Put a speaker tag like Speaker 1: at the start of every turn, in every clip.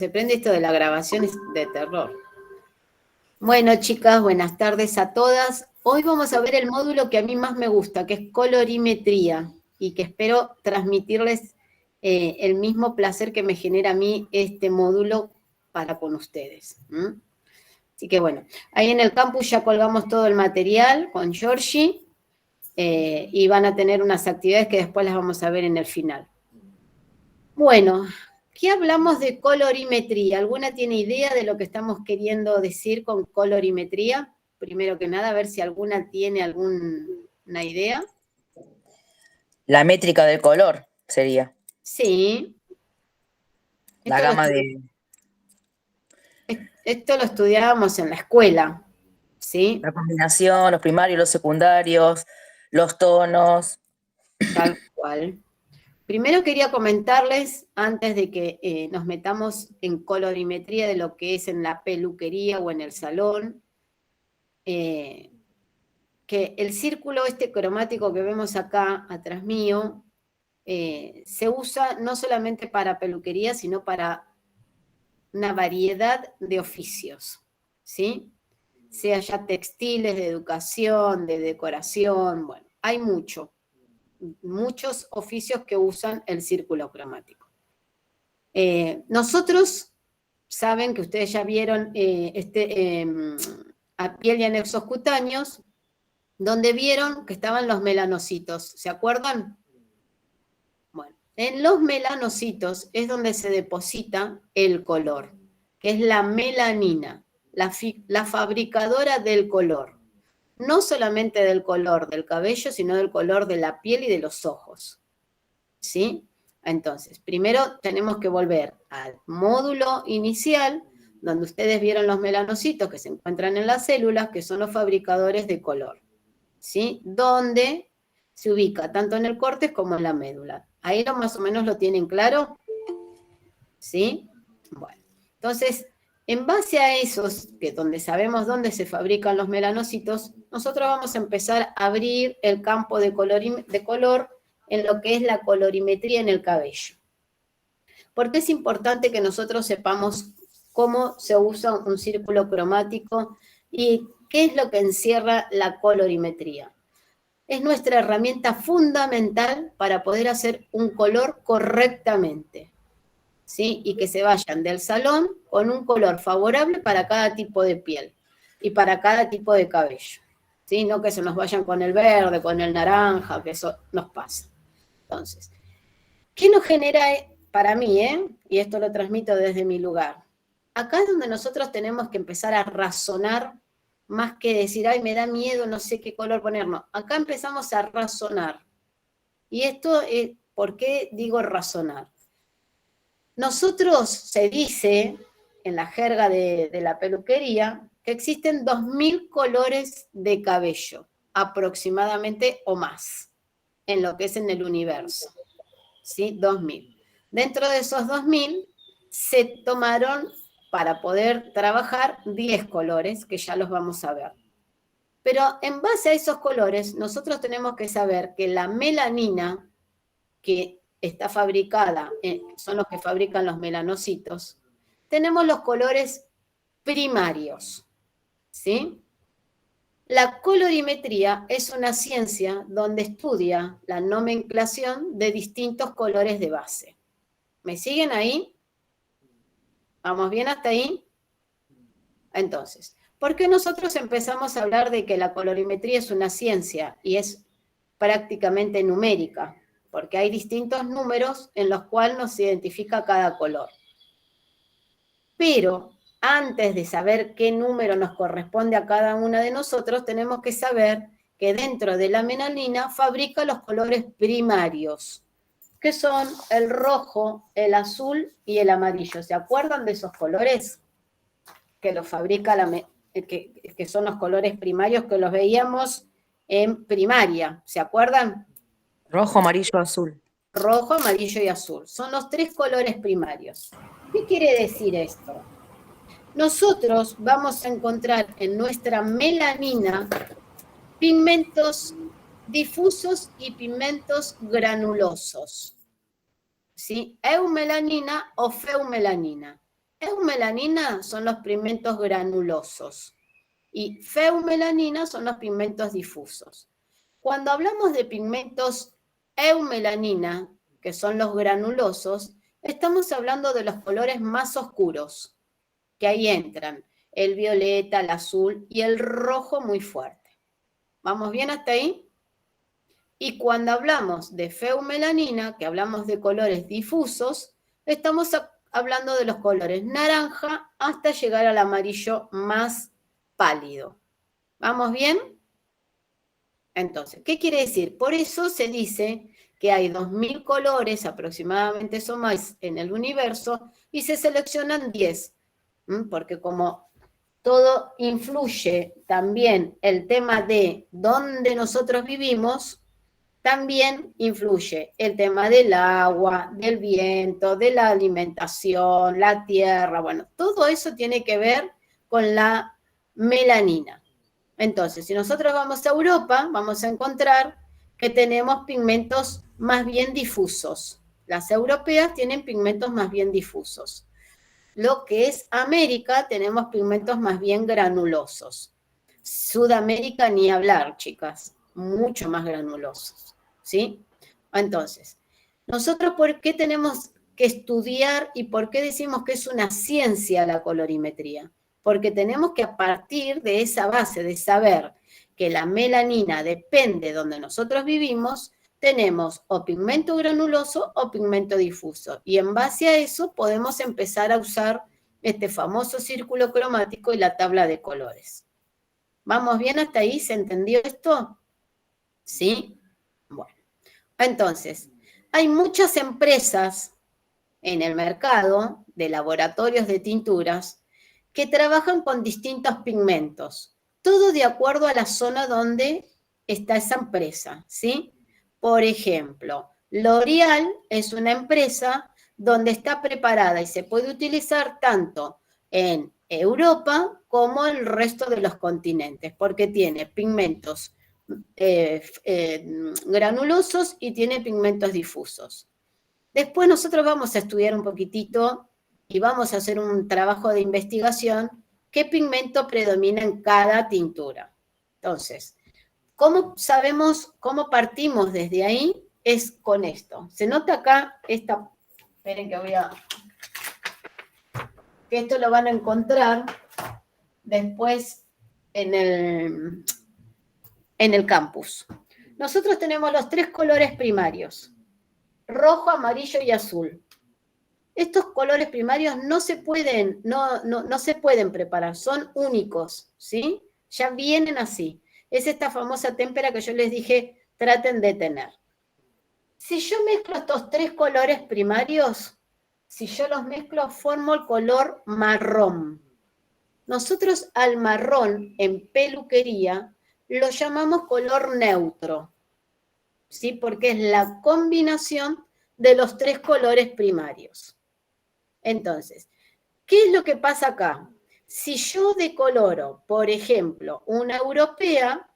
Speaker 1: Se prende esto de la grabación es de terror. Bueno, chicas, buenas tardes a todas. Hoy vamos a ver el módulo que a mí más me gusta, que es colorimetría, y que espero transmitirles el mismo placer que me genera a mí este módulo para con ustedes. Así que bueno, ahí en el campus ya colgamos todo el material con Georgie y van a tener unas actividades que después las vamos a ver en el final. Bueno, ¿qué hablamos de colorimetría? ¿Alguna tiene idea de lo que estamos queriendo decir con colorimetría? Primero que nada, a ver si alguna tiene alguna idea.
Speaker 2: La métrica del color sería.
Speaker 1: Sí.
Speaker 2: La gama de...
Speaker 1: Esto lo estudiábamos en la escuela, ¿sí?
Speaker 2: La combinación, los primarios, los secundarios, los tonos.
Speaker 1: Tal cual. Primero quería comentarles, antes de que nos metamos en colorimetría de lo que es en la peluquería o en el salón, que el círculo este cromático que vemos acá atrás mío se usa no solamente para peluquería, sino para una variedad de oficios, ¿sí? Sea ya textiles, de educación, de decoración, bueno, hay muchos oficios que usan el círculo cromático. Nosotros, saben que ustedes ya vieron a piel y anexos cutáneos, donde vieron que estaban los melanocitos, ¿se acuerdan? Bueno, en los melanocitos es donde se deposita el color, que es la melanina, la fabricadora del color. No solamente del color del cabello, sino del color de la piel y de los ojos. ¿Sí? Entonces, primero tenemos que volver al módulo inicial, donde ustedes vieron los melanocitos que se encuentran en las células, que son los fabricadores de color. ¿Sí? Donde se ubica tanto en el córtex como en la médula. Ahí más o menos lo tienen claro. ¿Sí? Bueno, entonces, en base a esos, que donde sabemos dónde se fabrican los melanocitos, nosotros vamos a empezar a abrir el campo de color en lo que es la colorimetría en el cabello. ¿Por qué es importante que nosotros sepamos cómo se usa un círculo cromático y qué es lo que encierra la colorimetría? Es nuestra herramienta fundamental para poder hacer un color correctamente, ¿sí? Y que se vayan del salón con un color favorable para cada tipo de piel y para cada tipo de cabello, ¿sí? No que se nos vayan con el verde, con el naranja, que eso nos pasa. Entonces, ¿qué nos genera para mí, y esto lo transmito desde mi lugar? Acá es donde nosotros tenemos que empezar a razonar más que decir, ay, me da miedo, no sé qué color ponernos. Acá empezamos a razonar. Y esto, ¿por qué digo razonar? Nosotros se dice, en la jerga de la peluquería, que existen 2000 colores de cabello, aproximadamente o más, en lo que es en el universo. ¿Sí? 2000. Dentro de esos 2000 se tomaron para poder trabajar 10 colores, que ya los vamos a ver. Pero en base a esos colores, nosotros tenemos que saber que la melanina, que está fabricada, son los que fabrican los melanocitos, tenemos los colores primarios, ¿sí? La colorimetría es una ciencia donde estudia la nomenclación de distintos colores de base. ¿Me siguen ahí? ¿Vamos bien hasta ahí? Entonces, ¿por qué nosotros empezamos a hablar de que la colorimetría es una ciencia y es prácticamente numérica? Porque hay distintos números en los cuales nos identifica cada color. Pero antes de saber qué número nos corresponde a cada una de nosotros, tenemos que saber que dentro de la melanina fabrica los colores primarios, que son el rojo, el azul y el amarillo. ¿Se acuerdan de esos colores que los fabrica que son los colores primarios que los veíamos en primaria? ¿Se acuerdan?
Speaker 2: Rojo, amarillo, azul.
Speaker 1: Rojo, amarillo y azul. Son los 3 colores primarios. ¿Qué quiere decir esto? Nosotros vamos a encontrar en nuestra melanina pigmentos difusos y pigmentos granulosos. ¿Sí? Eumelanina o feumelanina. Eumelanina son los pigmentos granulosos y feumelanina son los pigmentos difusos. Cuando hablamos de pigmentos eumelanina, que son los granulosos, estamos hablando de los colores más oscuros, que ahí entran el violeta, el azul y el rojo muy fuerte. ¿Vamos bien hasta ahí? Y cuando hablamos de feumelanina, que hablamos de colores difusos, estamos hablando de los colores naranja hasta llegar al amarillo más pálido. ¿Vamos bien? Entonces, ¿qué quiere decir? Por eso se dice que hay 2000 colores aproximadamente o más en el universo y se seleccionan 10, porque como todo influye también el tema de dónde nosotros vivimos, también influye el tema del agua, del viento, de la alimentación, la tierra, bueno, todo eso tiene que ver con la melanina. Entonces, si nosotros vamos a Europa, vamos a encontrar que tenemos pigmentos más bien difusos. Las europeas tienen pigmentos más bien difusos. Lo que es América, tenemos pigmentos más bien granulosos. Sudamérica, ni hablar, chicas, mucho más granulosos, ¿sí? Entonces, nosotros, ¿por qué tenemos que estudiar y por qué decimos que es una ciencia la colorimetría? Porque tenemos que, a partir de esa base de saber que la melanina depende de donde nosotros vivimos, tenemos o pigmento granuloso o pigmento difuso. Y en base a eso podemos empezar a usar este famoso círculo cromático y la tabla de colores. ¿Vamos bien hasta ahí? ¿Se entendió esto? ¿Sí? Bueno, entonces, hay muchas empresas en el mercado de laboratorios de tinturas que trabajan con distintos pigmentos, todo de acuerdo a la zona donde está esa empresa, ¿sí? Por ejemplo, L'Oreal es una empresa donde está preparada y se puede utilizar tanto en Europa como en el resto de los continentes, porque tiene pigmentos granulosos y tiene pigmentos difusos. Después nosotros vamos a estudiar un poquitito y vamos a hacer un trabajo de investigación qué pigmento predomina en cada tintura. Entonces, ¿cómo sabemos, cómo partimos desde ahí? Es con esto. Se nota acá esta, esperen que que esto lo van a encontrar después en el campus. Nosotros tenemos los 3 colores primarios: rojo, amarillo y azul. Estos colores primarios no se pueden preparar, son únicos, ¿sí? Ya vienen así. Es esta famosa témpera que yo les dije, traten de tener. Si yo mezclo estos 3 colores primarios, si yo los mezclo, formo el color marrón. Nosotros al marrón en peluquería lo llamamos color neutro, ¿sí? Porque es la combinación de los 3 colores primarios. Entonces, ¿qué es lo que pasa acá? Si yo decoloro, por ejemplo, una europea,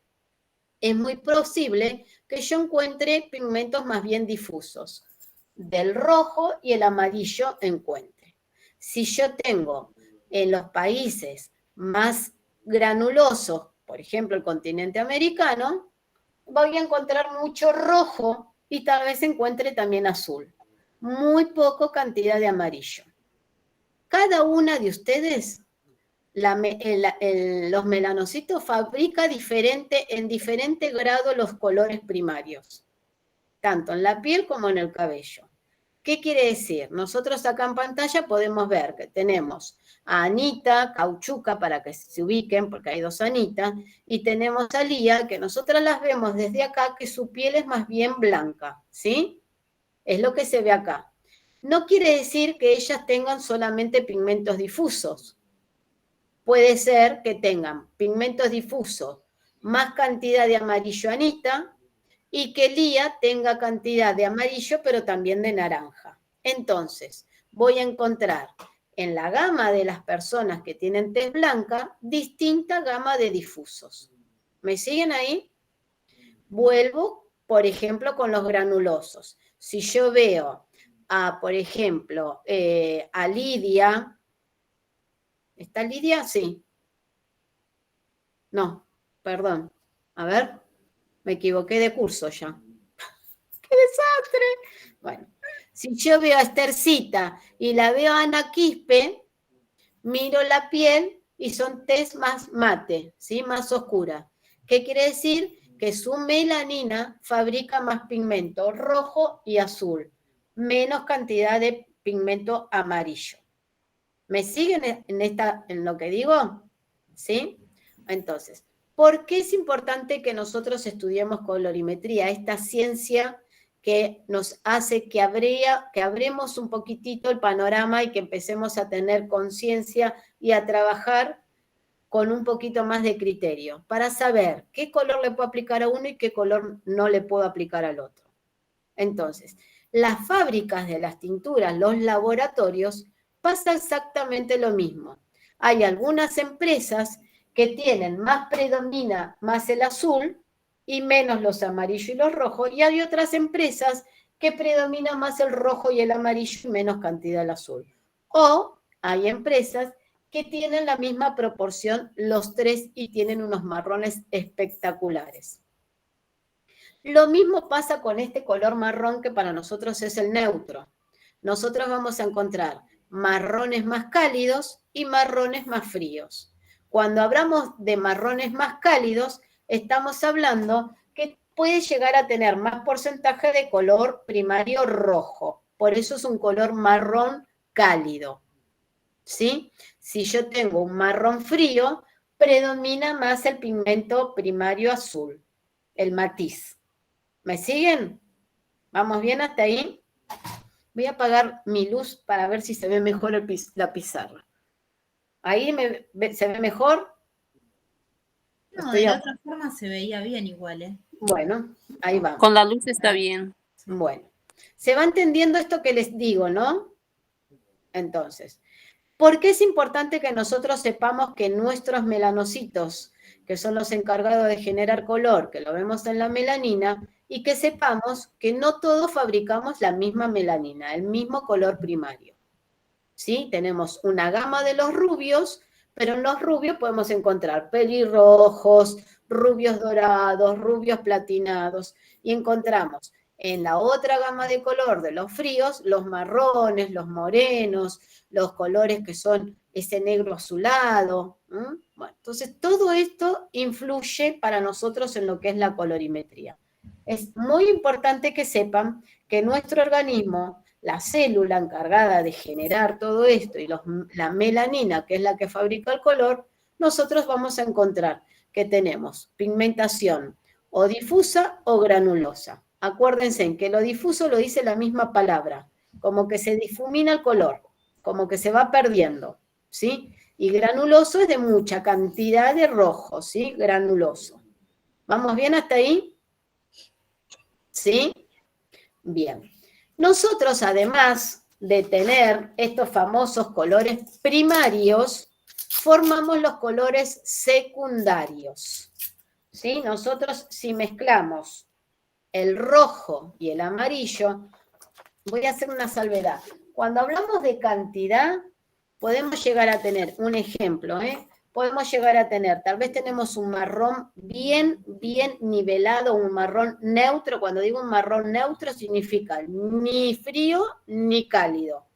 Speaker 1: es muy posible que yo encuentre pigmentos más bien difusos. Del rojo y el amarillo encuentre. Si yo tengo en los países más granulosos, por ejemplo, el continente americano, voy a encontrar mucho rojo y tal vez encuentre también azul. Muy poca cantidad de amarillo. Cada una de ustedes, los melanocitos, fabrica en diferente grado los colores primarios, tanto en la piel como en el cabello. ¿Qué quiere decir? Nosotros acá en pantalla podemos ver que tenemos a Anita, Cauchuca, para que se ubiquen, porque hay 2 Anitas, y tenemos a Lía, que nosotras las vemos desde acá, que su piel es más bien blanca, ¿sí? Es lo que se ve acá. No quiere decir que ellas tengan solamente pigmentos difusos. Puede ser que tengan pigmentos difusos, más cantidad de amarillo Anita, y que Lía tenga cantidad de amarillo, pero también de naranja. Entonces, voy a encontrar en la gama de las personas que tienen tez blanca, distinta gama de difusos. ¿Me siguen ahí? Vuelvo, por ejemplo, con los granulosos. Si yo veo por ejemplo, a Lidia, ¿Está Lidia? Sí. No, perdón. A ver, me equivoqué de curso ya. ¡Qué desastre! Bueno, si yo veo a Estercita y la veo a Ana Quispe, miro la piel y son tez más mate, ¿sí? Más oscura. ¿Qué quiere decir? Que su melanina fabrica más pigmento rojo y azul, menos cantidad de pigmento amarillo. ¿Me siguen en lo que digo? ¿Sí? Entonces, ¿por qué es importante que nosotros estudiemos colorimetría? Esta ciencia que nos hace que abremos un poquitito el panorama y que empecemos a tener conciencia y a trabajar con un poquito más de criterio, para saber qué color le puedo aplicar a uno y qué color no le puedo aplicar al otro. Entonces, las fábricas de las tinturas, los laboratorios, pasa exactamente lo mismo. Hay algunas empresas que tienen predomina más el azul y menos los amarillos y los rojos, y hay otras empresas que predomina más el rojo y el amarillo y menos cantidad el azul. O hay empresas que tienen la misma proporción los tres y tienen unos marrones espectaculares. Lo mismo pasa con este color marrón que para nosotros es el neutro. Nosotros vamos a encontrar marrones más cálidos y marrones más fríos. Cuando hablamos de marrones más cálidos, estamos hablando que puede llegar a tener más porcentaje de color primario rojo. Por eso es un color marrón cálido. ¿Sí? Si yo tengo un marrón frío, predomina más el pigmento primario azul, el matiz. ¿Me siguen? ¿Vamos bien hasta ahí? Voy a apagar mi luz para ver si se ve mejor la pizarra. ¿Ahí se ve mejor?
Speaker 3: No, de la otra forma se veía bien igual, ¿eh?
Speaker 1: Bueno, ahí vamos.
Speaker 4: Con la luz está bien.
Speaker 1: Bueno, se va entendiendo esto que les digo, ¿no? Entonces, ¿por qué es importante que nosotros sepamos que nuestros melanocitos, que son los encargados de generar color, que lo vemos en la melanina, y que sepamos que no todos fabricamos la misma melanina, el mismo color primario? ¿Sí? Tenemos una gama de los rubios, pero en los rubios podemos encontrar pelirrojos, rubios dorados, rubios platinados, y encontramos en la otra gama de color de los fríos, los marrones, los morenos, los colores que son ese negro azulado. Bueno, entonces todo esto influye para nosotros en lo que es la colorimetría. Es muy importante que sepan que nuestro organismo, la célula encargada de generar todo esto y la melanina, que es la que fabrica el color, nosotros vamos a encontrar que tenemos pigmentación o difusa o granulosa. Acuérdense en que lo difuso lo dice la misma palabra, como que se difumina el color, como que se va perdiendo, ¿sí? Y granuloso es de mucha cantidad de rojo, ¿sí? Granuloso. ¿Vamos bien hasta ahí? ¿Sí? Bien. Nosotros, además de tener estos famosos colores primarios, formamos los colores secundarios. ¿Sí? Nosotros, si mezclamos el rojo y el amarillo, voy a hacer una salvedad. Cuando hablamos de cantidad, podemos llegar a tener un ejemplo, podemos llegar a tener, tal vez tenemos un marrón bien nivelado, un marrón neutro. Cuando digo un marrón neutro significa ni frío ni cálido.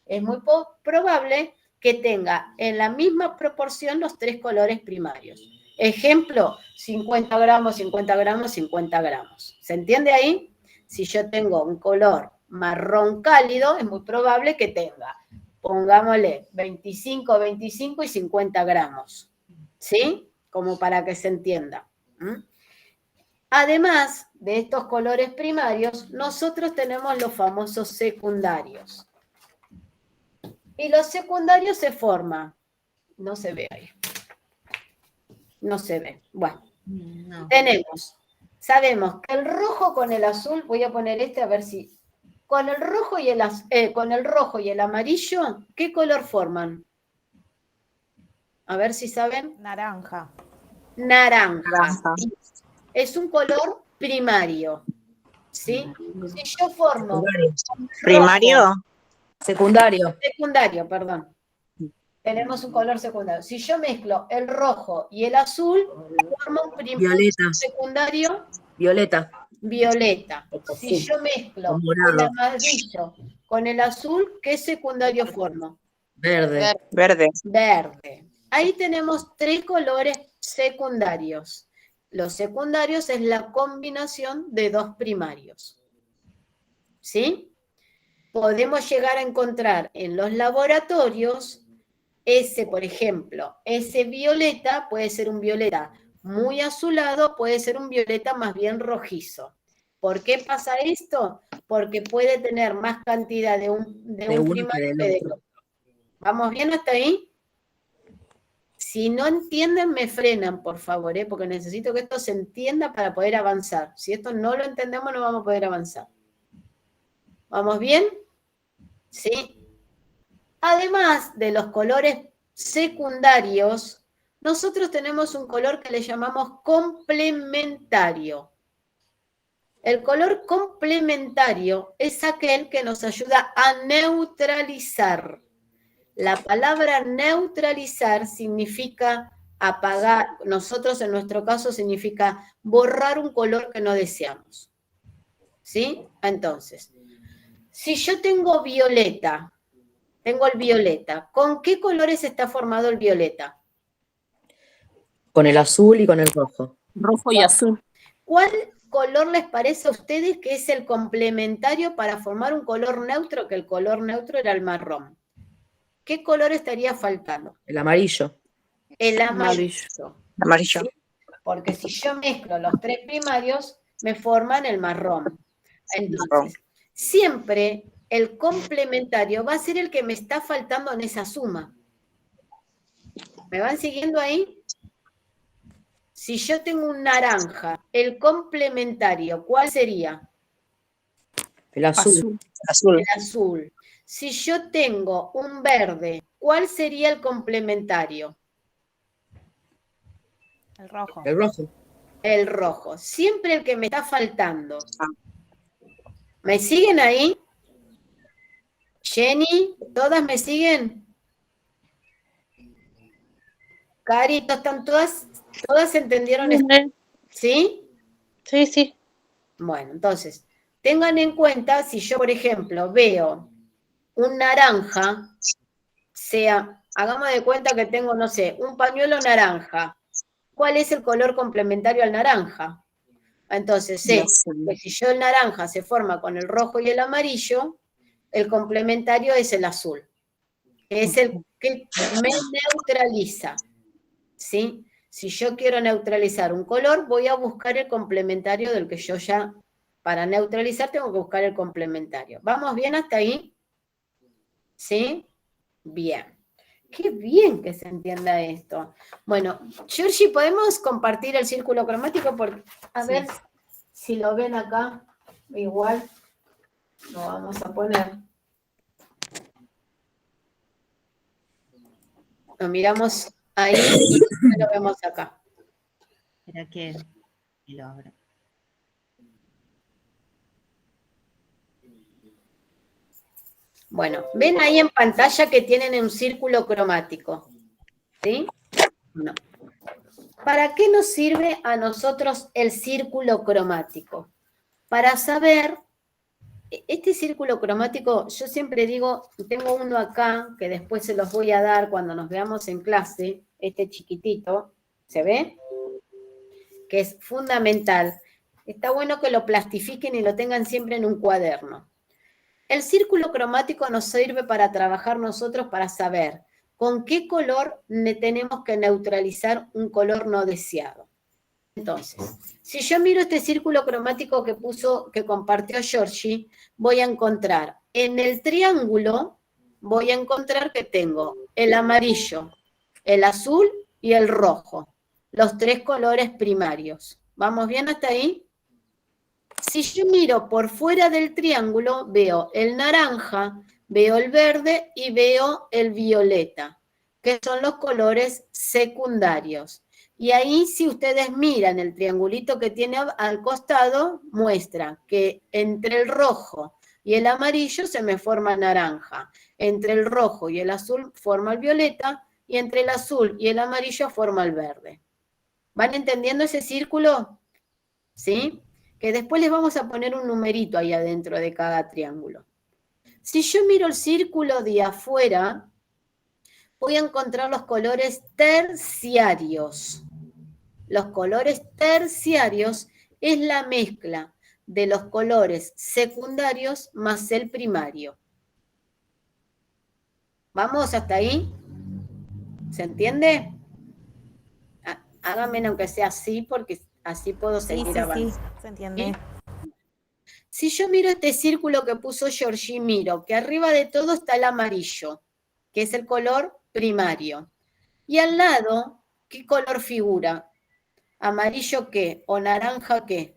Speaker 1: Es muy probable que tenga en la misma proporción los tres colores primarios. Ejemplo, 50 gramos, 50 gramos, 50 gramos. ¿Se entiende ahí? Si yo tengo un color marrón cálido, es muy probable que tenga, pongámosle, 25, 25 y 50 gramos. ¿Sí? Como para que se entienda. Además de estos colores primarios, nosotros tenemos los famosos secundarios. Y los secundarios se forman. No se ve ahí. No se ve. Bueno, no. Sabemos que el rojo con el azul, voy a poner a ver si... Con el rojo y el amarillo, ¿qué color forman? A ver si saben.
Speaker 5: Naranja.
Speaker 1: Naranja. Es un color primario. ¿Sí? Si yo formo...
Speaker 6: ¿Primario?
Speaker 2: Secundario.
Speaker 1: Secundario, perdón. tenemos un color secundario. Si yo mezclo el rojo y el azul, formo un primario
Speaker 2: Violeta.
Speaker 1: secundario
Speaker 2: Violeta.
Speaker 1: violeta. Si
Speaker 2: Sí.
Speaker 1: yo mezclo
Speaker 2: O morado.
Speaker 1: el amarillo con el azul, ¿qué secundario formo?
Speaker 2: Verde.
Speaker 4: Verde.
Speaker 1: Verde. Ahí tenemos 3 colores secundarios. Los secundarios es la combinación de 2 primarios. ¿Sí? Podemos llegar a encontrar en los laboratorios ese, por ejemplo, ese violeta puede ser un violeta muy azulado, puede ser un violeta más bien rojizo. ¿Por qué pasa esto? Porque puede tener más cantidad de un
Speaker 2: uno
Speaker 1: primario
Speaker 2: que
Speaker 1: que
Speaker 2: del
Speaker 1: del otro. ¿Vamos bien hasta ahí? Si no entienden, me frenan, por favor, porque necesito que esto se entienda para poder avanzar. Si esto no lo entendemos, no vamos a poder avanzar. ¿Vamos bien? ¿Sí? Además de los colores secundarios, nosotros tenemos un color que le llamamos complementario. El color complementario es aquel que nos ayuda a neutralizar. La palabra neutralizar significa apagar, nosotros en nuestro caso significa borrar un color que no deseamos. ¿Sí? Entonces, si yo tengo violeta, tengo el violeta, ¿con qué colores está formado el violeta?
Speaker 2: Con el azul y con el rojo.
Speaker 4: Rojo y azul.
Speaker 1: ¿Cuál color les parece a ustedes que es el complementario para formar un color neutro? Que el color neutro era el marrón. ¿Qué color estaría faltando?
Speaker 2: El amarillo.
Speaker 1: El amarillo.
Speaker 4: Amarillo.
Speaker 1: ¿Sí? Porque si yo mezclo los 3 primarios, me forman el marrón. Entonces, siempre el complementario va a ser el que me está faltando en esa suma. ¿Me van siguiendo ahí? Si yo tengo un naranja, el complementario, ¿cuál sería?
Speaker 2: El azul.
Speaker 4: Azul.
Speaker 1: El azul. Si yo tengo un verde, ¿cuál sería el complementario?
Speaker 3: El rojo.
Speaker 2: El rojo.
Speaker 1: El rojo. Siempre el que me está faltando. ¿Me siguen ahí? Jenny, ¿todas me siguen? Carito, ¿están todas entendieron esto? ¿Sí?
Speaker 4: Sí, sí.
Speaker 1: Bueno, entonces, tengan en cuenta, si yo, por ejemplo, veo un naranja, hagamos de cuenta que tengo, no sé, un pañuelo naranja. ¿Cuál es el color complementario al naranja? Entonces, sé que si yo el naranja se forma con el rojo y el amarillo, el complementario es el azul. Es el que me neutraliza. ¿Sí? Si yo quiero neutralizar un color, voy a buscar el complementario del que yo ya, para neutralizar, tengo que buscar el complementario. ¿Vamos bien hasta ahí? ¿Sí? Bien. Qué bien que se entienda esto. Bueno, Georgie, ¿podemos compartir el círculo cromático? A ver si lo ven acá. Igual lo vamos a poner. Lo miramos ahí y lo vemos acá.
Speaker 3: Espera que lo abra.
Speaker 1: Bueno, ven ahí en pantalla que tienen un círculo cromático. ¿Sí? No. ¿Para qué nos sirve a nosotros el círculo cromático? Para saber, este círculo cromático, yo siempre digo, tengo uno acá, que después se los voy a dar cuando nos veamos en clase, este chiquitito, ¿se ve? Que es fundamental. Está bueno que lo plastifiquen y lo tengan siempre en un cuaderno. El círculo cromático nos sirve para trabajar nosotros para saber con qué color tenemos que neutralizar un color no deseado. Entonces, si yo miro este círculo cromático que compartió Georgie, voy a encontrar en el triángulo, voy a encontrar que tengo el amarillo, el azul y el rojo, los 3 colores primarios. ¿Vamos bien hasta ahí? Si yo miro por fuera del triángulo, veo el naranja, veo el verde y veo el violeta, que son los colores secundarios. Y ahí, si ustedes miran el triangulito que tiene al costado, muestra que entre el rojo y el amarillo se me forma naranja. Entre el rojo y el azul forma el violeta, y entre el azul y el amarillo forma el verde. ¿Van entendiendo ese círculo? ¿Sí? Que después les vamos a poner un numerito ahí adentro de cada triángulo. Si yo miro el círculo de afuera, voy a encontrar los colores terciarios. Los colores terciarios es la mezcla de los colores secundarios más el primario. ¿Vamos hasta ahí? ¿Se entiende? Háganme aunque sea así, porque así puedo seguir avanzando.
Speaker 5: Sí, se entiende.
Speaker 1: ¿Sí? Si yo miro este círculo que puso Georgie, miro que arriba de todo está el amarillo, que es el color primario. Y al lado, ¿qué color figura? ¿Amarillo qué? ¿O naranja qué?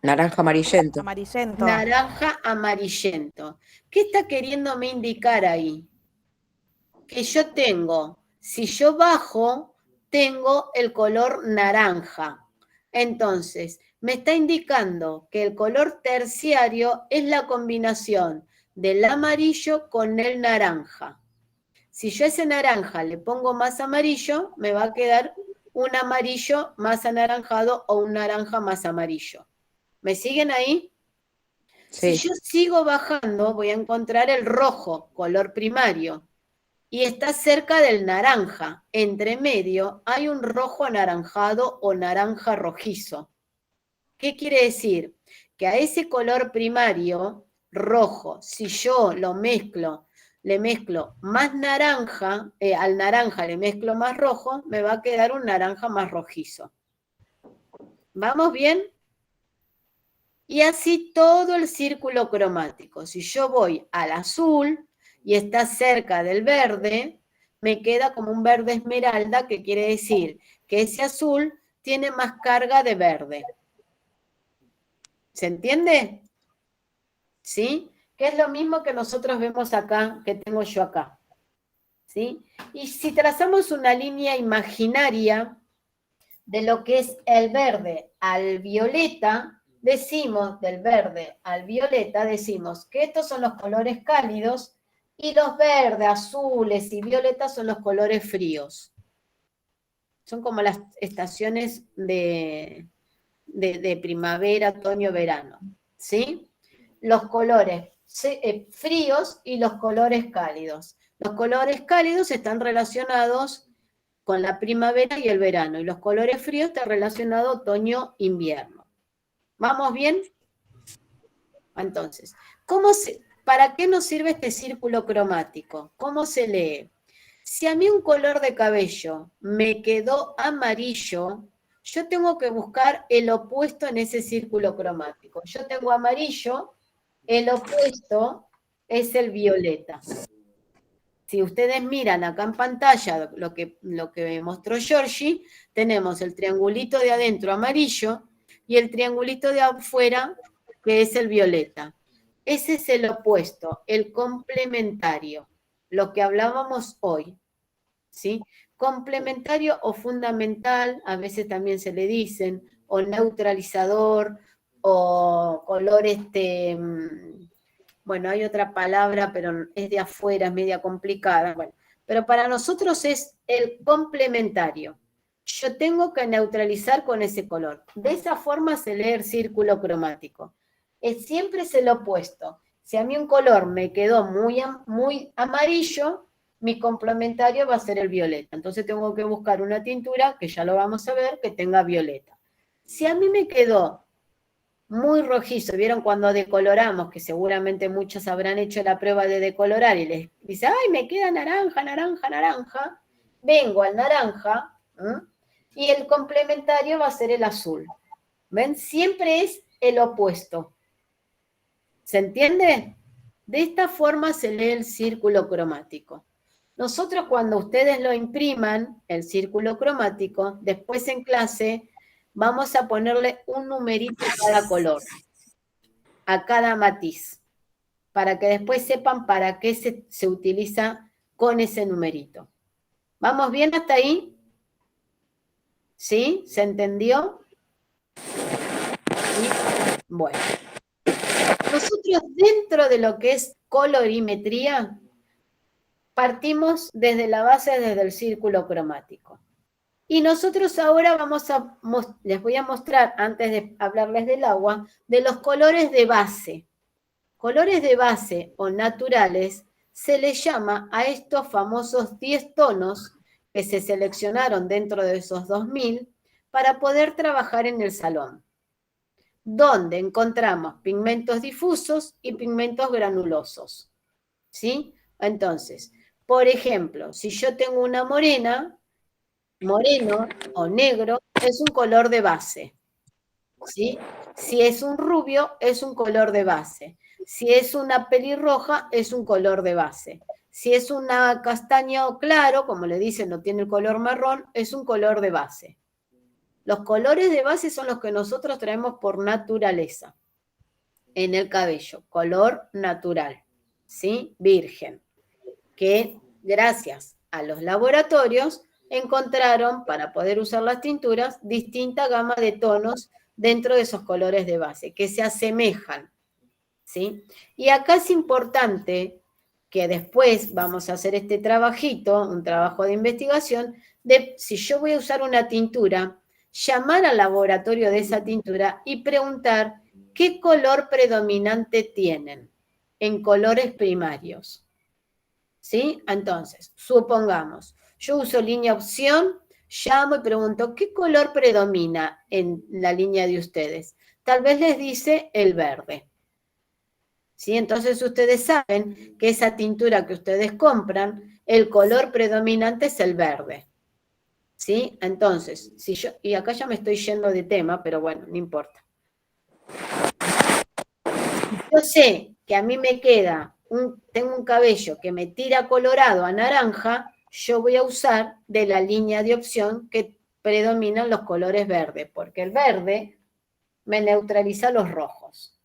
Speaker 2: Naranja amarillento.
Speaker 5: Amarillento.
Speaker 1: Naranja amarillento. ¿Qué está queriéndome indicar ahí? Que yo tengo, si yo bajo, tengo el color naranja. Entonces, me está indicando que el color terciario es la combinación del amarillo con el naranja. Si yo a ese naranja le pongo más amarillo, me va a quedar un amarillo más anaranjado o un naranja más amarillo. ¿Me siguen ahí?
Speaker 2: Sí.
Speaker 1: Si yo sigo bajando, voy a encontrar el rojo, color primario, y está cerca del naranja. Entre medio hay un rojo anaranjado o naranja rojizo. ¿Qué quiere decir? Que a ese color primario, rojo, si yo lo mezclo, le mezclo más naranja, al naranja le mezclo más rojo, me va a quedar un naranja más rojizo. ¿Vamos bien? Y así todo el círculo cromático. Si yo voy al azul y está cerca del verde, me queda como un verde esmeralda, que quiere decir que ese azul tiene más carga de verde. ¿Se entiende? ¿Sí? Que es lo mismo que nosotros vemos acá, que tengo yo acá. ¿Sí? Y si trazamos una línea imaginaria de lo que es el verde al violeta, decimos, del verde al violeta, decimos que estos son los colores cálidos y los verdes, azules y violetas son los colores fríos. Son como las estaciones de primavera, otoño, verano. ¿Sí? Los colores fríos y los colores cálidos. Los colores cálidos están relacionados con la primavera y el verano, y los colores fríos están relacionados otoño-invierno. ¿Vamos bien? Entonces, ¿para qué nos sirve este círculo cromático? ¿Cómo se lee? Si a mí un color de cabello me quedó amarillo, yo tengo que buscar el opuesto en ese círculo cromático. Yo tengo amarillo, el opuesto es el violeta. Si ustedes miran acá en pantalla lo que mostró Georgie, tenemos el triangulito de adentro amarillo y el triangulito de afuera, que es el violeta. Ese es el opuesto, el complementario, lo que hablábamos hoy, ¿sí? Complementario o fundamental, a veces también se le dicen, o neutralizador, o color bueno, hay otra palabra, pero es de afuera, es media complicada. Bueno, pero para nosotros es el complementario. Yo tengo que neutralizar con ese color. De esa forma se lee el círculo cromático. Siempre es el opuesto. Si a mí un color me quedó muy amarillo, mi complementario va a ser el violeta. Entonces tengo que buscar una tintura, que ya lo vamos a ver, que tenga violeta. Si a mí me quedó muy rojizo, ¿vieron cuando decoloramos? Que seguramente muchos habrán hecho la prueba de decolorar y les dice, ¡ay, me queda naranja, naranja, naranja! Vengo al naranja, y el complementario va a ser el azul. ¿Ven? Siempre es el opuesto. ¿Se entiende? De esta forma se lee el círculo cromático. Nosotros cuando ustedes lo impriman, el círculo cromático, después en clase vamos a ponerle un numerito a cada color, a cada matiz, para que después sepan para qué se utiliza con ese numerito. ¿Vamos bien hasta ahí? ¿Sí? ¿Se entendió? ¿Sí? Bueno. Nosotros dentro de lo que es colorimetría, partimos desde la base, desde el círculo cromático. Y nosotros ahora les voy a mostrar, antes de hablarles del agua, de los colores de base. Colores de base o naturales se les llama a estos famosos 10 tonos que se seleccionaron dentro de esos 2000 para poder trabajar en el salón, donde encontramos pigmentos difusos y pigmentos granulosos. ¿Sí? Entonces, por ejemplo, si yo tengo una morena, moreno o negro es un color de base. ¿Sí? Si es un rubio, es un color de base. Si es una pelirroja, es un color de base. Si es una castaño claro, como le dicen, no tiene el color marrón, es un color de base. Los colores de base son los que nosotros traemos por naturaleza en el cabello, color natural, ¿sí? Virgen, que gracias a los laboratorios encontraron, para poder usar las tinturas, distinta gama de tonos dentro de esos colores de base, que se asemejan, ¿sí? Y acá es importante que después vamos a hacer este trabajito, un trabajo de investigación, de si yo voy a usar una tintura, llamar al laboratorio de esa tintura y preguntar qué color predominante tienen en colores primarios. ¿Sí? Entonces, supongamos, yo uso línea opción, llamo y pregunto, ¿qué color predomina en la línea de ustedes? Tal vez les dice el verde. ¿Sí? Entonces ustedes saben que esa tintura que ustedes compran, el color predominante es el verde. ¿Sí? Entonces, si yo, y acá ya me estoy yendo de tema, pero bueno, no importa. Yo sé que a mí me queda, tengo un cabello que me tira colorado a naranja, yo voy a usar de la línea de opción que predominan los colores verdes, porque el verde me neutraliza los rojos.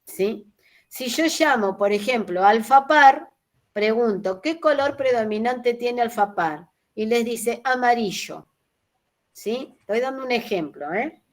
Speaker 1: ¿Sí? Si yo llamo, por ejemplo, alfapar, pregunto, ¿qué color predominante tiene alfapar? Y les dice amarillo. ¿Sí? Estoy dando un ejemplo, ¿eh?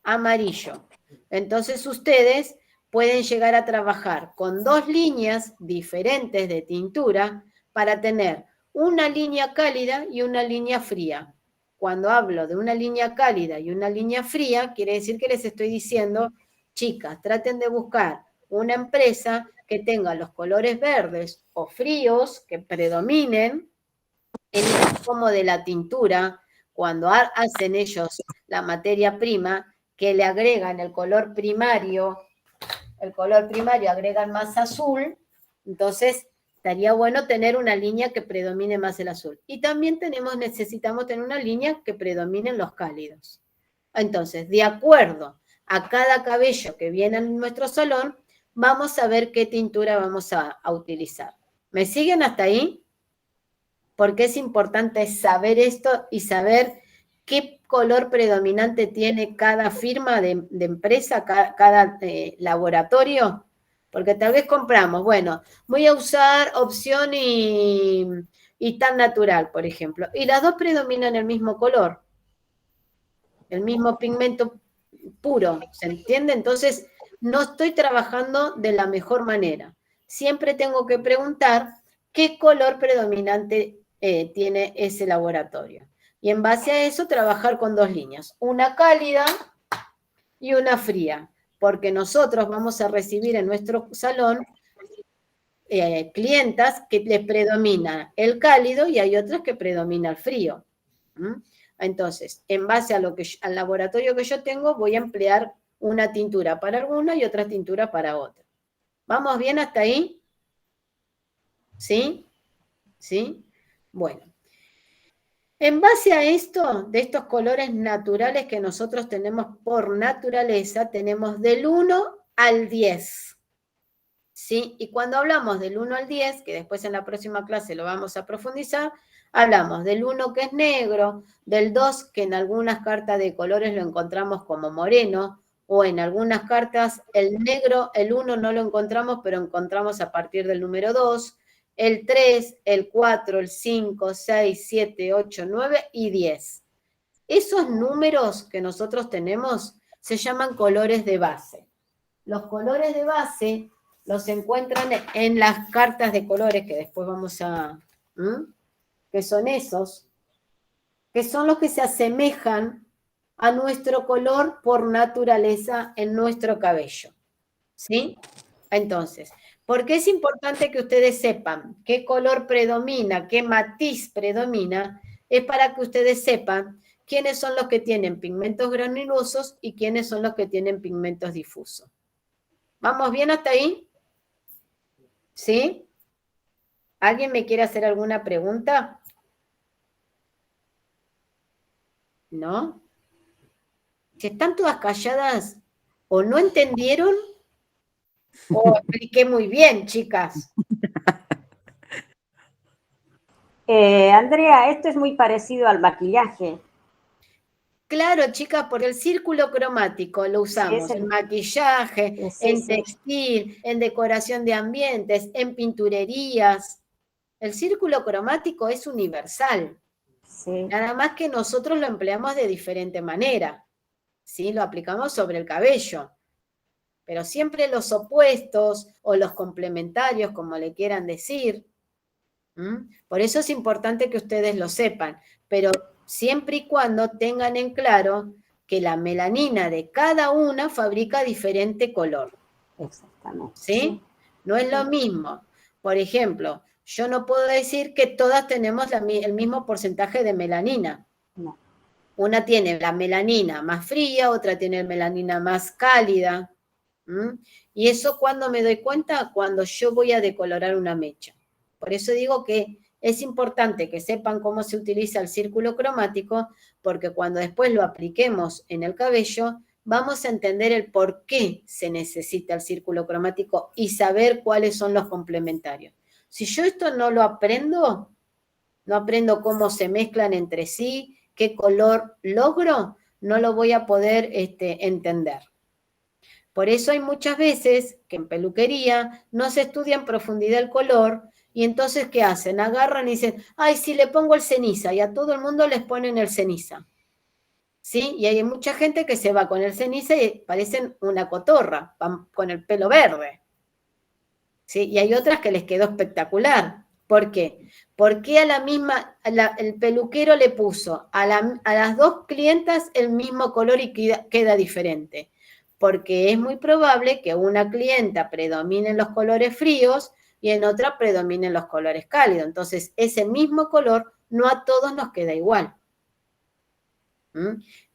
Speaker 1: Amarillo. Entonces ustedes pueden llegar a trabajar con 2 líneas diferentes de tintura para tener una línea cálida y una línea fría. Cuando hablo de una línea cálida y una línea fría, quiere decir que les estoy diciendo, chicas, traten de buscar una empresa que tenga los colores verdes o fríos que predominen en el como de la tintura, cuando hacen ellos la materia prima, que le agregan el color primario agregan más azul, entonces estaría bueno tener una línea que predomine más el azul. Y también necesitamos tener una línea que predomine los cálidos. Entonces, de acuerdo a cada cabello que viene en nuestro salón, vamos a ver qué tintura vamos a utilizar. ¿Me siguen hasta ahí? Porque es importante saber esto y saber qué color predominante tiene cada firma de empresa, cada laboratorio. Porque tal vez compramos, bueno, voy a usar opción y tan natural, por ejemplo. Y las dos predominan el mismo color, el mismo pigmento puro, ¿se entiende? Entonces, no estoy trabajando de la mejor manera. Siempre tengo que preguntar qué color predominante tiene ese laboratorio. Y en base a eso trabajar con 2 líneas, una cálida y una fría, porque nosotros vamos a recibir en nuestro salón clientas que les predomina el cálido y hay otras que predomina el frío. Entonces, en base a al laboratorio que yo tengo, voy a emplear una tintura para alguna y otra tintura para otra. ¿Vamos bien hasta ahí? ¿Sí? ¿Sí? Bueno. En base a esto, de estos colores naturales que nosotros tenemos por naturaleza, tenemos del 1 al 10. ¿Sí? Y cuando hablamos del 1 al 10, que después en la próxima clase lo vamos a profundizar, hablamos del 1 que es negro, del 2 que en algunas cartas de colores lo encontramos como moreno, o en algunas cartas el negro, el 1 no lo encontramos, pero encontramos a partir del número 2, el 3, el 4, el 5, 6, 7, 8, 9 y 10. Esos números que nosotros tenemos se llaman colores de base. los colores de base los encuentran en las cartas de colores, que después vamos a... que son esos, que son los que se asemejan a nuestro color por naturaleza en nuestro cabello. ¿Sí? Entonces, ¿por qué es importante que ustedes sepan qué color predomina, qué matiz predomina? Es para que ustedes sepan quiénes son los que tienen pigmentos granulosos y quiénes son los que tienen pigmentos difusos. ¿Vamos bien hasta ahí? ¿Sí? ¿Alguien me quiere hacer alguna pregunta? ¿No? Si están todas calladas, o no entendieron, o expliqué muy bien, chicas.
Speaker 5: Andrea, esto es muy parecido al maquillaje.
Speaker 1: Claro, chicas, por el círculo cromático lo usamos
Speaker 5: Sí,
Speaker 1: en maquillaje,
Speaker 5: sí,
Speaker 1: en
Speaker 5: sí.
Speaker 1: textil, en decoración de ambientes, en pinturerías. El círculo cromático es universal.
Speaker 5: Sí.
Speaker 1: Nada más que nosotros lo empleamos de diferente manera. ¿Sí? Lo aplicamos sobre el cabello. Pero siempre los opuestos o los complementarios, como le quieran decir. Por eso es importante que ustedes lo sepan. Pero siempre y cuando tengan en claro que la melanina de cada una fabrica diferente color.
Speaker 5: Exactamente.
Speaker 1: ¿Sí? No es lo mismo. Por ejemplo, yo no puedo decir que todas tenemos el mismo porcentaje de melanina.
Speaker 5: No.
Speaker 1: Una tiene la melanina más fría, otra tiene melanina más cálida. Y eso, ¿cuándo me doy cuenta? Cuando yo voy a decolorar una mecha. Por eso digo que es importante que sepan cómo se utiliza el círculo cromático, porque cuando después lo apliquemos en el cabello, vamos a entender el por qué se necesita el círculo cromático y saber cuáles son los complementarios. Si yo esto no lo aprendo, no aprendo cómo se mezclan entre sí, qué color logro, no lo voy a poder entender. Por eso hay muchas veces que en peluquería no se estudia en profundidad el color y entonces ¿qué hacen? Agarran y dicen, ay, sí, le pongo el ceniza y a todo el mundo les ponen el ceniza. ¿Sí? Y hay mucha gente que se va con el ceniza y parecen una cotorra, van con el pelo verde. ¿Sí? Y hay otras que les quedó espectacular. ¿Por qué? Porque a la misma, el peluquero le puso a las dos clientas el mismo color y queda diferente. Porque es muy probable que una clienta predominen los colores fríos y en otra predominen los colores cálidos. Entonces, ese mismo color no a todos nos queda igual.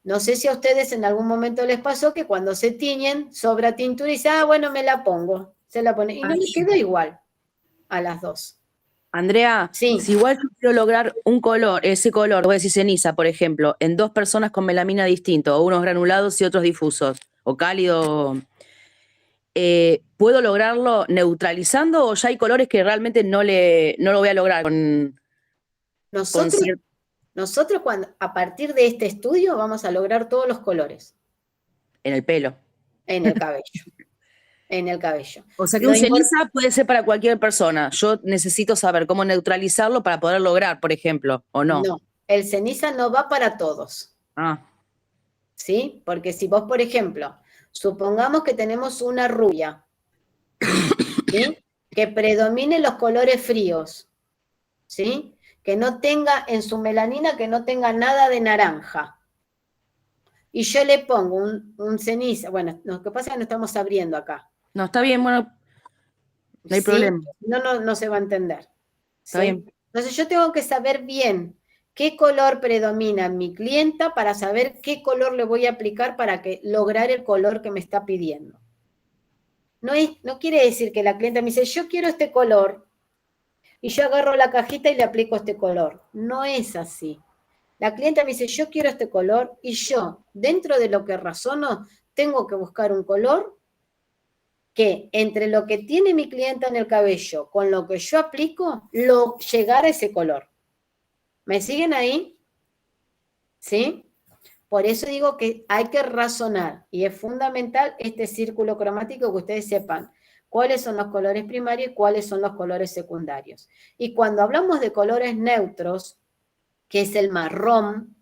Speaker 1: No sé si a ustedes en algún momento les pasó que cuando se tiñen, sobra tintura y dicen, ah, bueno, me la pongo. Se la pone. Y no le queda igual a las dos.
Speaker 2: Andrea,
Speaker 1: Sí.
Speaker 2: si igual yo quiero lograr un color, ese color, voy a decir ceniza, por ejemplo, en dos personas con melamina distinto, unos granulados y otros difusos, o cálido, ¿puedo lograrlo neutralizando o ya hay colores que realmente no lo voy a lograr con
Speaker 1: Nosotros a partir de este estudio vamos a lograr todos los colores.
Speaker 2: En el pelo.
Speaker 1: En el cabello. En el cabello.
Speaker 2: O sea que un ceniza puede ser para cualquier persona. Yo necesito saber cómo neutralizarlo para poder lograr, por ejemplo, ¿o no?
Speaker 1: No, el ceniza no va para todos. ¿Sí? Porque si vos, por ejemplo, supongamos que tenemos una rubia, ¿sí? Que predomine los colores fríos, ¿sí? Que no tenga en su melanina, que no tenga nada de naranja. Y yo le pongo un ceniza, bueno, lo que pasa es que no estamos abriendo acá.
Speaker 2: No, está bien, bueno, no hay problema.
Speaker 1: No se va a entender.
Speaker 2: Está bien.
Speaker 1: Entonces yo tengo que saber bien qué color predomina en mi clienta para saber qué color le voy a aplicar para lograr el color que me está pidiendo. No quiere decir que la clienta me dice, yo quiero este color, y yo agarro la cajita y le aplico este color. No es así. La clienta me dice, yo quiero este color, y yo, dentro de lo que razono, tengo que buscar un color que entre lo que tiene mi clienta en el cabello con lo que yo aplico, llegar a ese color. ¿Me siguen ahí? ¿Sí? Por eso digo que hay que razonar, y es fundamental este círculo cromático que ustedes sepan cuáles son los colores primarios y cuáles son los colores secundarios. Y cuando hablamos de colores neutros, que es el marrón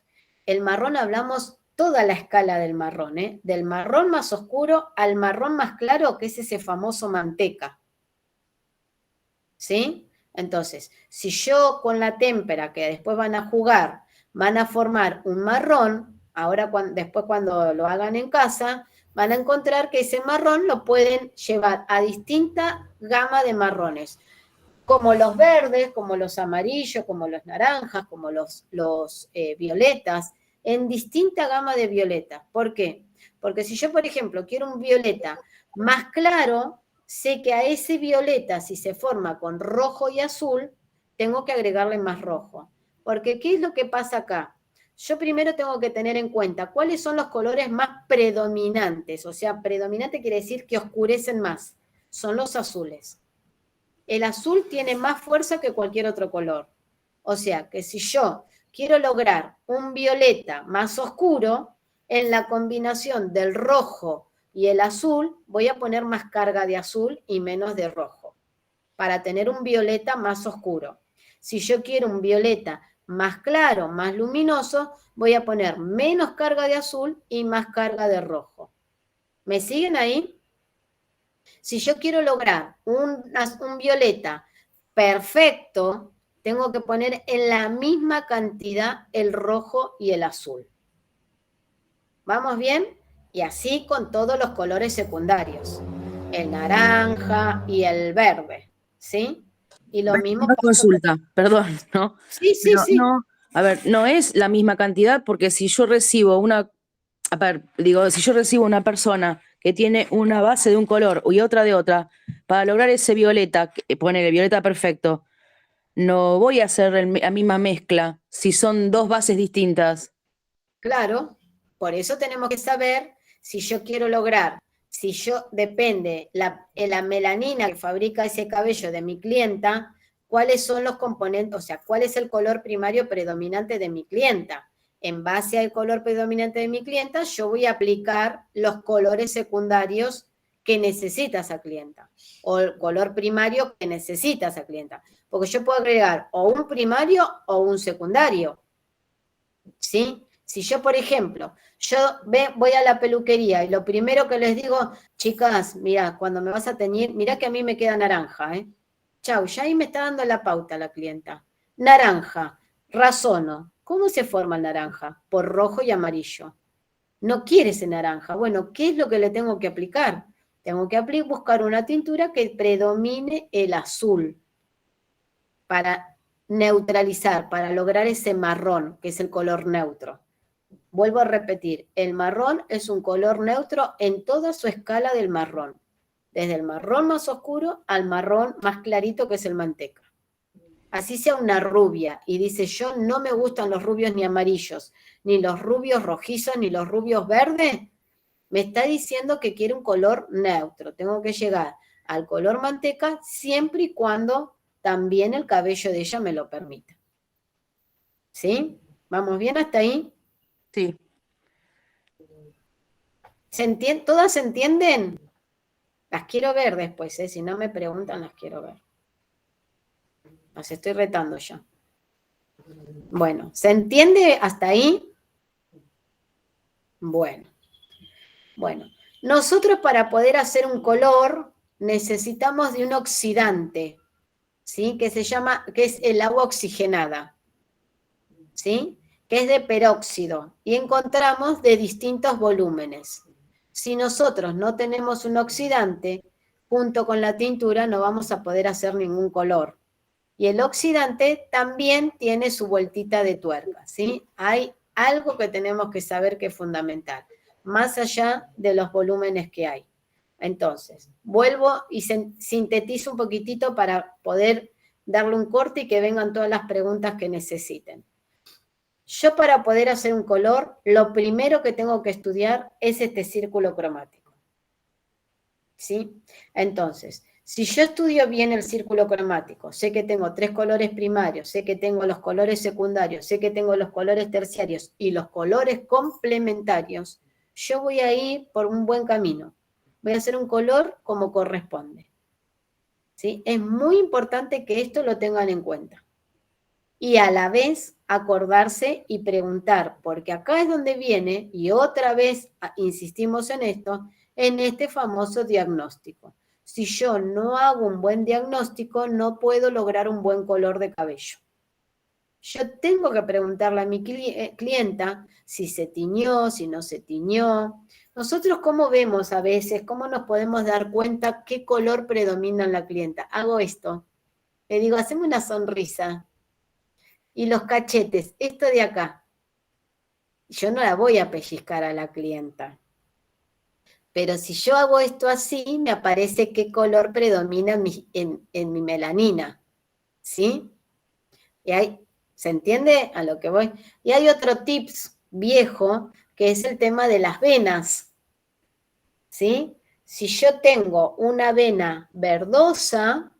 Speaker 1: hablamos toda la escala del marrón, del marrón más oscuro al marrón más claro, que es ese famoso manteca. ¿Sí? Entonces, si yo con la témpera que después van a jugar, van a formar un marrón, ahora después cuando lo hagan en casa, van a encontrar que ese marrón lo pueden llevar a distinta gama de marrones, como los verdes, como los amarillos, como los naranjas, como los violetas, en distinta gama de violeta. ¿Por qué? Porque si yo, por ejemplo, quiero un violeta más claro, sé que a ese violeta, si se forma con rojo y azul, tengo que agregarle más rojo. Porque, ¿qué es lo que pasa acá? Yo primero tengo que tener en cuenta cuáles son los colores más predominantes. O sea, predominante quiere decir que oscurecen más. Son los azules. El azul tiene más fuerza que cualquier otro color. O sea, que si yo quiero lograr un violeta más oscuro, en la combinación del rojo y el azul, voy a poner más carga de azul y menos de rojo, para tener un violeta más oscuro. Si yo quiero un violeta más claro, más luminoso, voy a poner menos carga de azul y más carga de rojo. ¿Me siguen ahí? Si yo quiero lograr un violeta perfecto, tengo que poner en la misma cantidad el rojo y el azul. ¿Vamos bien? Y así con todos los colores secundarios. El naranja y el verde, ¿sí? Y lo mismo
Speaker 2: Una
Speaker 1: pasa
Speaker 2: consulta, perdón, ¿no?
Speaker 1: Sí, sí,
Speaker 2: Pero
Speaker 1: sí.
Speaker 2: no, a ver, no es la misma cantidad porque si yo recibo a ver, digo, si yo recibo una persona que tiene una base de un color y otra de otra, para lograr ese violeta, poner el violeta perfecto, no voy a hacer la misma mezcla si son dos bases distintas.
Speaker 1: Claro, por eso tenemos que saber si yo quiero lograr, depende la melanina que fabrica ese cabello de mi clienta, cuáles son los componentes, o sea, cuál es el color primario predominante de mi clienta. En base al color predominante de mi clienta, yo voy a aplicar los colores secundarios que necesita esa clienta, o el color primario que necesita esa clienta. Porque yo puedo agregar o un primario o un secundario, ¿sí? Si yo, por ejemplo, voy a la peluquería y lo primero que les digo, chicas, mira, cuando me vas a teñir, mira que a mí me queda naranja, ¿eh? Chau, ya ahí me está dando la pauta la clienta. Naranja, razono. ¿Cómo se forma el naranja? Por rojo y amarillo. No quiere ese naranja. Bueno, ¿qué es lo que le tengo que aplicar? Tengo que buscar una tintura que predomine el azul para neutralizar, para lograr ese marrón, que es el color neutro. Vuelvo a repetir, el marrón es un color neutro en toda su escala del marrón, desde el marrón más oscuro al marrón más clarito, que es el manteca. Así sea una rubia y dice, yo no me gustan los rubios ni amarillos, ni los rubios rojizos, ni los rubios verdes, me está diciendo que quiere un color neutro. Tengo que llegar al color manteca siempre y cuando también el cabello de ella me lo permita. ¿Sí? ¿Vamos bien hasta ahí?
Speaker 2: Sí.
Speaker 1: ¿Todas se entienden? Las quiero ver después, si no me preguntan, las quiero ver. Las estoy retando yo. Bueno, ¿se entiende hasta ahí? Bueno, nosotros para poder hacer un color necesitamos de un oxidante, ¿sí? Que es el agua oxigenada, ¿sí? Que es de peróxido, y encontramos de distintos volúmenes. Si nosotros no tenemos un oxidante, junto con la tintura no vamos a poder hacer ningún color. Y el oxidante también tiene su vueltita de tuerca, ¿sí? Hay algo que tenemos que saber que es fundamental, más allá de los volúmenes que hay. Entonces, vuelvo y sintetizo un poquitito para poder darle un corte y que vengan todas las preguntas que necesiten. Yo, para poder hacer un color, lo primero que tengo que estudiar es este círculo cromático, ¿sí? Entonces, si yo estudio bien el círculo cromático, sé que tengo 3 colores primarios, sé que tengo los colores secundarios, sé que tengo los colores terciarios y los colores complementarios, yo voy a ir por un buen camino. Voy a hacer un color como corresponde, ¿sí? Es muy importante que esto lo tengan en cuenta. y a la vez acordarse y preguntar, porque acá es donde viene, y otra vez insistimos en esto, en este famoso diagnóstico. Si yo no hago un buen diagnóstico, no puedo lograr un buen color de cabello. Yo tengo que preguntarle a mi clienta si se tiñó, si no se tiñó. Nosotros, ¿cómo vemos a veces? ¿Cómo nos podemos dar cuenta qué color predomina en la clienta? Hago esto. Le digo, haceme una sonrisa. Y los cachetes, esto de acá. Yo no la voy a pellizcar a la clienta. Pero si yo hago esto así, me aparece qué color predomina en mi melanina. ¿Sí? Y hay, ¿se entiende a lo que voy? Y hay otro tips viejo, que es el tema de las venas. ¿Sí? Si yo tengo una vena verdosa,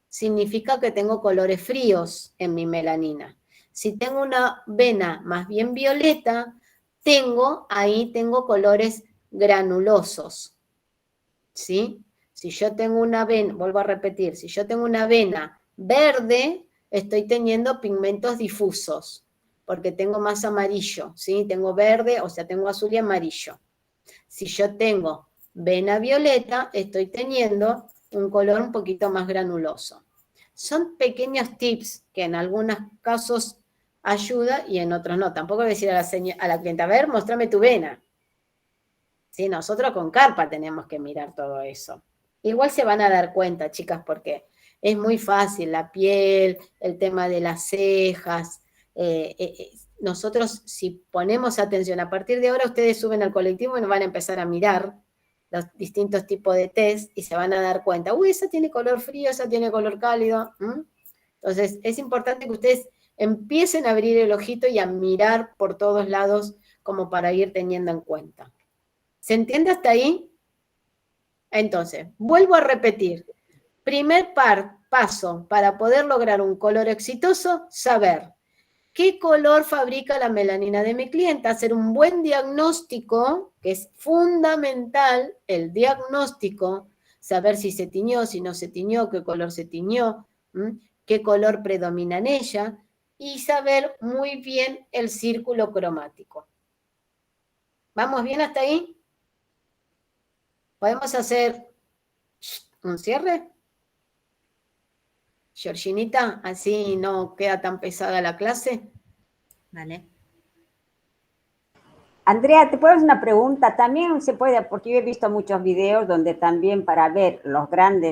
Speaker 1: significa que tengo colores fríos en mi melanina. Si tengo una vena más bien violeta, tengo colores granulosos. ¿Sí? Si yo tengo una vena, vuelvo a repetir, si yo tengo una vena verde, estoy teniendo pigmentos difusos, porque tengo más amarillo, ¿sí? Tengo verde, o sea, tengo azul y amarillo. Si yo tengo vena violeta, estoy teniendo un color un poquito más granuloso. Son pequeños tips que en algunos casos ayuda y en otros no. Tampoco voy a decir a la clienta, a ver, mostrame tu vena. ¿Sí? Nosotros con carpa tenemos que mirar todo eso. Igual se van a dar cuenta, chicas, porque es muy fácil, la piel, el tema de las cejas. Nosotros, si ponemos atención, a partir de ahora ustedes suben al colectivo y nos van a empezar a mirar los distintos tipos de test y se van a dar cuenta, uy, esa tiene color frío, esa tiene color cálido. Entonces, es importante que ustedes empiecen a abrir el ojito y a mirar por todos lados como para ir teniendo en cuenta. ¿Se entiende hasta ahí? Entonces, vuelvo a repetir. Primer paso para poder lograr un color exitoso, saber qué color fabrica la melanina de mi cliente, hacer un buen diagnóstico, que es fundamental el diagnóstico, saber si se tiñó, si no se tiñó, qué color se tiñó, qué color predomina en ella, y saber muy bien el círculo cromático. ¿Vamos bien hasta ahí? ¿Podemos hacer un cierre? Georginita, así no queda tan pesada la clase.
Speaker 3: Dale.
Speaker 5: Andrea, ¿te puedo hacer una pregunta? También se puede, porque yo he visto muchos videos donde también para ver los grandes